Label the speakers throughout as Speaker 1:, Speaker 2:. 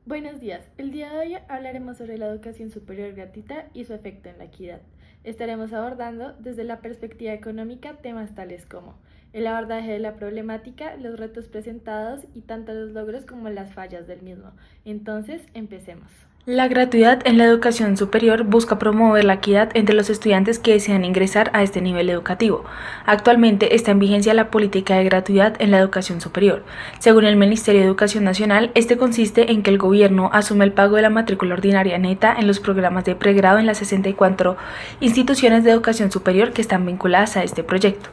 Speaker 1: Buenos días. El día de hoy hablaremos sobre la educación superior gratuita y su efecto en la equidad. Estaremos abordando desde la perspectiva económica temas tales como el abordaje de la problemática, los retos presentados y tanto los logros como las fallas del mismo. Entonces, empecemos.
Speaker 2: La gratuidad en la educación superior busca promover la equidad entre los estudiantes que desean ingresar a este nivel educativo. Actualmente está en vigencia la política de gratuidad en la educación superior. Según el Ministerio de Educación Nacional, este consiste en que el gobierno asume el pago de la matrícula ordinaria neta en los programas de pregrado en las 64 instituciones de educación superior que están vinculadas a este proyecto.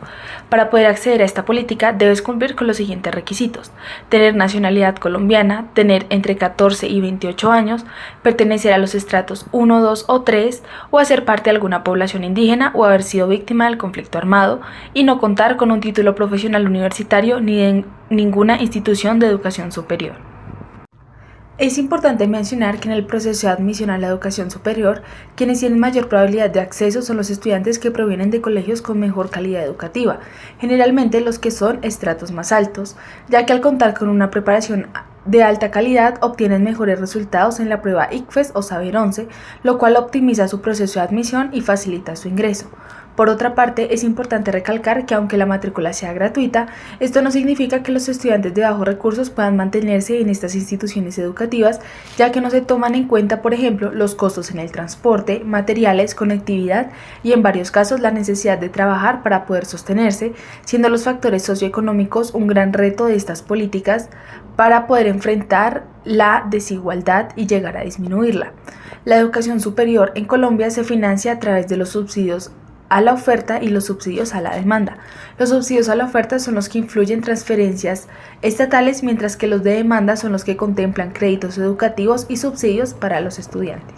Speaker 2: Para poder acceder a esta política debes cumplir con los siguientes requisitos: tener nacionalidad colombiana, tener entre 14 y 28 años, pertenecer a los estratos 1, 2 o 3 o hacer parte de alguna población indígena o haber sido víctima del conflicto armado y no contar con un título profesional universitario ni de ninguna institución de educación superior. Es importante mencionar que en el proceso de admisión a la educación superior, quienes tienen mayor probabilidad de acceso son los estudiantes que provienen de colegios con mejor calidad educativa, generalmente los que son estratos más altos, ya que al contar con una preparación de alta calidad obtienen mejores resultados en la prueba ICFES o Saber 11, lo cual optimiza su proceso de admisión y facilita su ingreso. Por otra parte, es importante recalcar que aunque la matrícula sea gratuita, esto no significa que los estudiantes de bajos recursos puedan mantenerse en estas instituciones educativas, ya que no se toman en cuenta, por ejemplo, los costos en el transporte, materiales, conectividad y en varios casos la necesidad de trabajar para poder sostenerse, siendo los factores socioeconómicos un gran reto de estas políticas para poder enfrentar la desigualdad y llegar a disminuirla. La educación superior en Colombia se financia a través de los subsidios a la oferta y los subsidios a la demanda. Los subsidios a la oferta son los que influyen transferencias estatales, mientras que los de demanda son los que contemplan créditos educativos y subsidios para los estudiantes.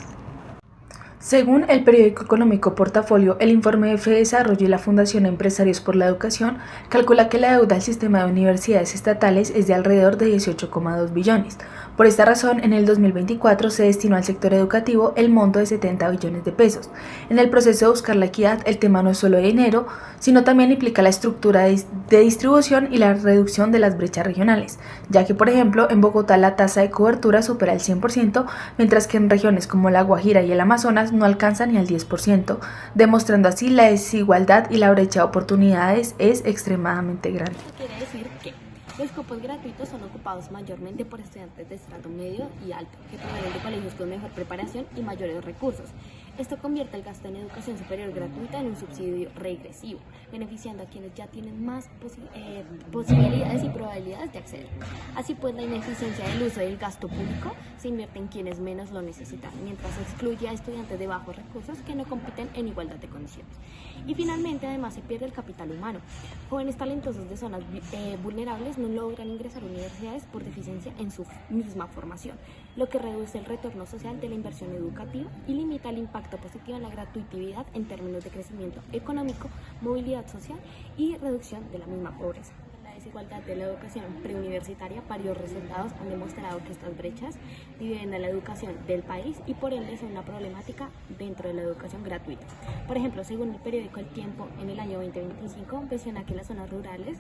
Speaker 2: Según el periódico económico Portafolio, el informe de FEDesarrollo y la Fundación Empresarios por la Educación calcula que la deuda del sistema de universidades estatales es de alrededor de 18,2 billones. Por esta razón, en el 2024 se destinó al sector educativo el monto de 70 billones de pesos. En el proceso de buscar la equidad, el tema no es solo de dinero, sino también implica la estructura de distribución y la reducción de las brechas regionales, ya que, por ejemplo, en Bogotá la tasa de cobertura supera el 100%, mientras que en regiones como La Guajira y el Amazonas no alcanza ni al 10%, demostrando así la desigualdad y la brecha de oportunidades es extremadamente grande.
Speaker 3: Esto quiere decir que los cupos gratuitos son ocupados mayormente por estudiantes de estrato medio y alto, que provienen de colegios con mejor preparación y mayores recursos. Esto convierte el gasto en educación superior gratuita en un subsidio regresivo, beneficiando a quienes ya tienen más posibilidades y probabilidades de acceder. Así pues, la ineficiencia del uso del gasto público se invierte en quienes menos lo necesitan, mientras excluye a estudiantes de bajos recursos que no compiten en igualdad de condiciones. Y finalmente, además, se pierde el capital humano. Jóvenes talentosos de zonas vulnerables no logran ingresar a universidades por deficiencia en su misma formación, lo que reduce el retorno social de la inversión educativa y limita el impacto positivo en la gratuitividad en términos de crecimiento económico, movilidad social y reducción de la misma pobreza. La desigualdad de la educación preuniversitaria, varios resultados han demostrado que estas brechas dividen a la educación del país y por ende son una problemática dentro de la educación gratuita. Por ejemplo, según el periódico El Tiempo, en el año 2025 menciona que las zonas rurales,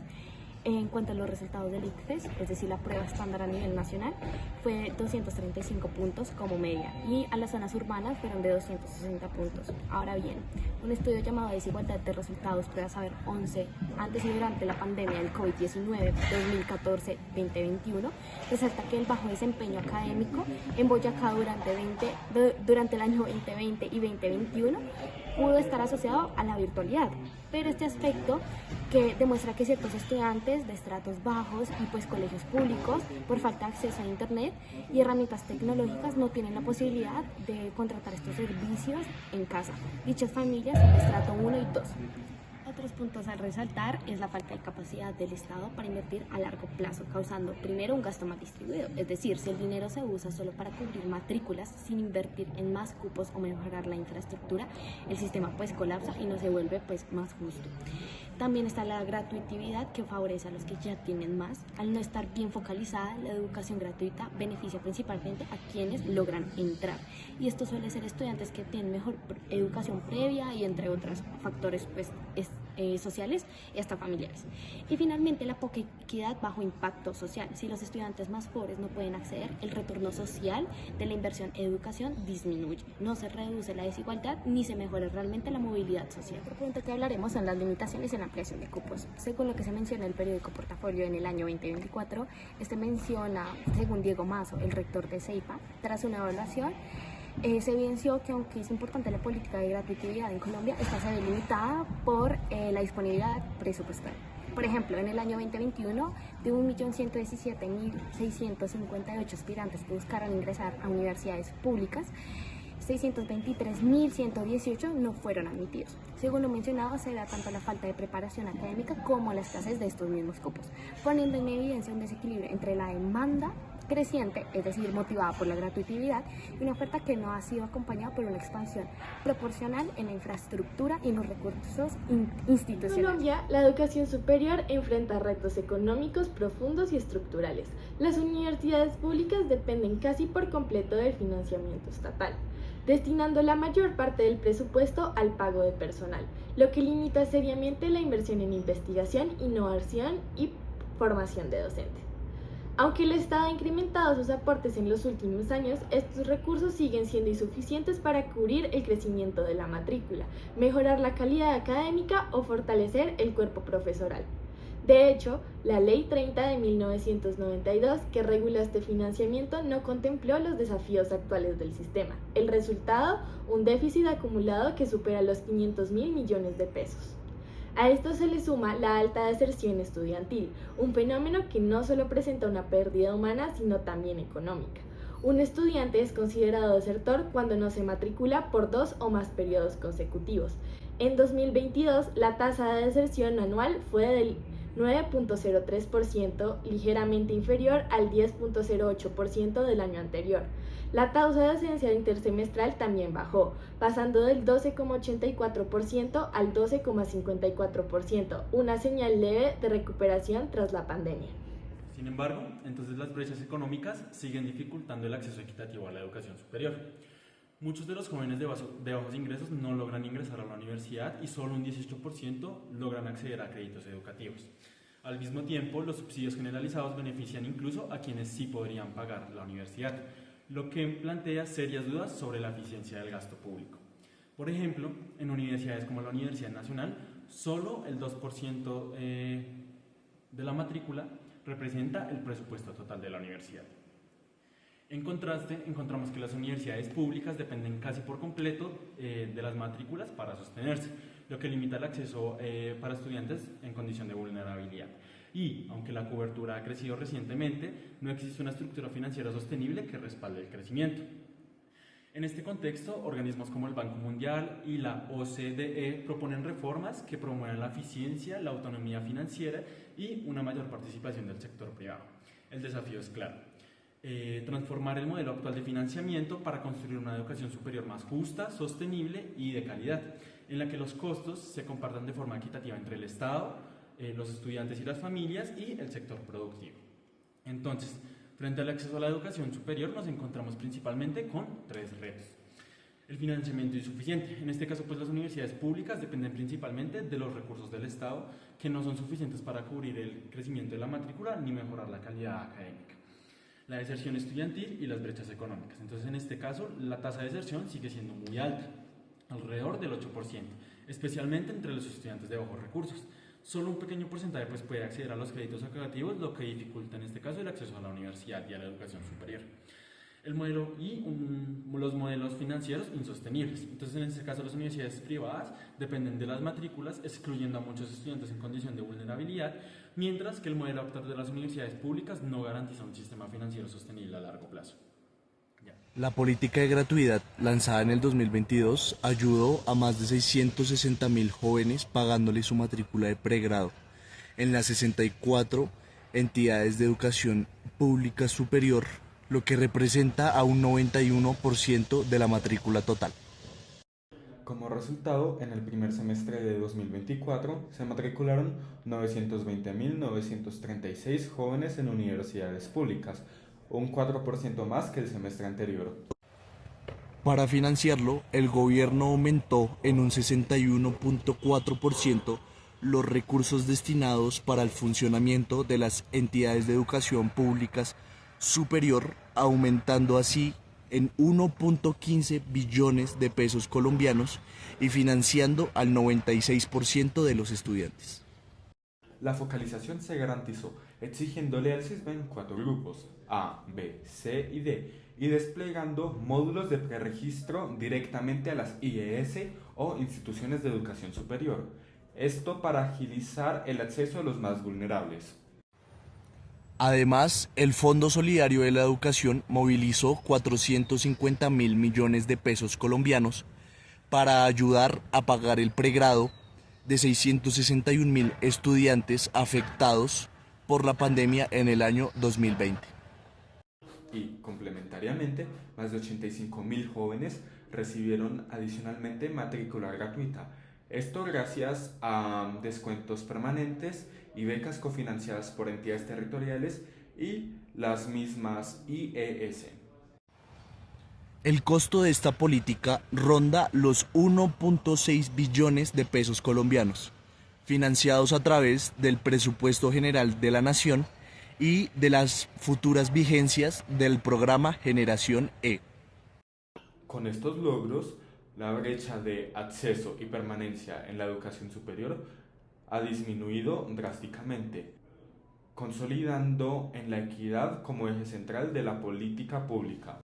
Speaker 3: en cuanto a los resultados del ICFES, es decir, la prueba estándar a nivel nacional, fue 235 puntos como media y a las zonas urbanas fueron de 260 puntos. Ahora bien, un estudio llamado Desigualdad de Resultados, Prueba Saber 11, antes y durante la pandemia del COVID-19 2014-2021, resalta que el bajo desempeño académico en Boyacá durante el año 2020 y 2021 pudo estar asociado a la virtualidad, pero este aspecto que demuestra que ciertos estudiantes de estratos bajos y pues colegios públicos, por falta de acceso a internet y herramientas tecnológicas, no tienen la posibilidad de contratar estos servicios en casa. Dichas familias son de estrato 1 y 2. Otros puntos a resaltar es la falta de capacidad del Estado para invertir a largo plazo, causando primero un gasto mal distribuido, es decir, si el dinero se usa solo para cubrir matrículas sin invertir en más cupos o mejorar la infraestructura, el sistema pues colapsa y no se vuelve pues más justo. También está la gratuitividad, que favorece a los que ya tienen más. Al no estar bien focalizada, la educación gratuita beneficia principalmente a quienes logran entrar, y esto suele ser estudiantes que tienen mejor educación previa y entre otros factores pues sociales y hasta familiares. Y finalmente, la poca equidad bajo impacto social. Si los estudiantes más pobres no pueden acceder, el retorno social de la inversión en educación disminuye. No se reduce la desigualdad ni se mejora realmente la movilidad social. Otro punto que hablaremos son las limitaciones en la ampliación de cupos. Según lo que se menciona en el periódico Portafolio en el año 2024, menciona, según Diego Mazo, el rector de CEIPA, tras una evaluación, se evidenció que aunque es importante la política de gratuidad en Colombia, esta se ve limitada por la disponibilidad presupuestaria. Por ejemplo, en el año 2021, de 1.117.658 aspirantes que buscaron ingresar a universidades públicas, 623.118 no fueron admitidos. Según lo mencionado, se da tanto la falta de preparación académica como la escasez de estos mismos cupos, poniendo en evidencia un desequilibrio entre la demanda creciente, es decir, motivada por la gratuidad, y una oferta que no ha sido acompañada por una expansión proporcional en la infraestructura y en los recursos institucionales.
Speaker 1: En Colombia, la educación superior enfrenta retos económicos profundos y estructurales. Las universidades públicas dependen casi por completo del financiamiento estatal, destinando la mayor parte del presupuesto al pago de personal, lo que limita seriamente la inversión en investigación, innovación y formación de docentes. Aunque el Estado ha incrementado sus aportes en los últimos años, estos recursos siguen siendo insuficientes para cubrir el crecimiento de la matrícula, mejorar la calidad académica o fortalecer el cuerpo profesoral. De hecho, la Ley 30 de 1992, que regula este financiamiento, no contempló los desafíos actuales del sistema. El resultado, un déficit acumulado que supera los 500.000 millones de pesos. A esto se le suma la alta deserción estudiantil, un fenómeno que no solo presenta una pérdida humana, sino también económica. Un estudiante es considerado desertor cuando no se matricula por 2 o más periodos consecutivos. En 2022, la tasa de deserción anual fue del 9.03%, ligeramente inferior al 10.08% del año anterior. La tasa de ausencia intersemestral también bajó, pasando del 12.84% al 12.54%, una señal leve de recuperación tras la pandemia.
Speaker 4: Sin embargo, entonces las brechas económicas siguen dificultando el acceso equitativo a la educación superior. Muchos de los jóvenes de bajos ingresos no logran ingresar a la universidad y solo un 18% logran acceder a créditos educativos. Al mismo tiempo, los subsidios generalizados benefician incluso a quienes sí podrían pagar la universidad, lo que plantea serias dudas sobre la eficiencia del gasto público. Por ejemplo, en universidades como la Universidad Nacional, solo el 2% de la matrícula representa el presupuesto total de la universidad. En contraste, encontramos que las universidades públicas dependen casi por completo de las matrículas para sostenerse, lo que limita el acceso para estudiantes en condición de vulnerabilidad. Y, aunque la cobertura ha crecido recientemente, no existe una estructura financiera sostenible que respalde el crecimiento. En este contexto, organismos como el Banco Mundial y la OCDE proponen reformas que promuevan la eficiencia, la autonomía financiera y una mayor participación del sector privado. El desafío es claro: transformar el modelo actual de financiamiento para construir una educación superior más justa, sostenible y de calidad, en la que los costos se compartan de forma equitativa entre el Estado, los estudiantes y las familias y el sector productivo. Entonces, frente al acceso a la educación superior nos encontramos principalmente con 3 retos. El financiamiento insuficiente. En este caso, pues las universidades públicas dependen principalmente de los recursos del Estado, que no son suficientes para cubrir el crecimiento de la matrícula ni mejorar la calidad académica. La deserción estudiantil y las brechas económicas. Entonces, en este caso, la tasa de deserción sigue siendo muy alta, alrededor del 8%, especialmente entre los estudiantes de bajos recursos. Solo un pequeño porcentaje puede acceder a los créditos educativos, lo que dificulta en este caso el acceso a la universidad y a la educación superior. El modelo y los modelos financieros insostenibles. Entonces, en este caso, las universidades privadas dependen de las matrículas, excluyendo a muchos estudiantes en condición de vulnerabilidad, mientras que el modelo actual de las universidades públicas no garantiza un sistema financiero sostenible a largo plazo.
Speaker 5: La política de gratuidad lanzada en el 2022 ayudó a más de 660.000 jóvenes pagándole su matrícula de pregrado en las 64 entidades de educación pública superior, lo que representa a un 91% de la matrícula total.
Speaker 6: Como resultado, en el primer semestre de 2024 se matricularon 920.936 jóvenes en universidades públicas, un 4% más que el semestre anterior.
Speaker 5: Para financiarlo, el gobierno aumentó en un 61.4% los recursos destinados para el funcionamiento de las entidades de educación públicas superior, aumentando así en 1.15 billones de pesos colombianos y financiando al 96% de los estudiantes.
Speaker 6: La focalización se garantizó exigiéndole al CISBEN 4 grupos, A, B, C y D, y desplegando módulos de preregistro directamente a las IES o instituciones de educación superior. Esto para agilizar el acceso a los más vulnerables.
Speaker 5: Además, el Fondo Solidario de la Educación movilizó 450.000 millones de pesos colombianos para ayudar a pagar el pregrado de 661.000 estudiantes afectados por la pandemia en el año 2020.
Speaker 6: Y, complementariamente, más de 85.000 jóvenes recibieron adicionalmente matrícula gratuita. Esto gracias a descuentos permanentes y becas cofinanciadas por entidades territoriales y las mismas IES.
Speaker 5: El costo de esta política ronda los 1.6 billones de pesos colombianos, financiados a través del presupuesto general de la Nación y de las futuras vigencias del programa Generación E.
Speaker 6: Con estos logros, la brecha de acceso y permanencia en la educación superior ha disminuido drásticamente, consolidando en la equidad como eje central de la política pública.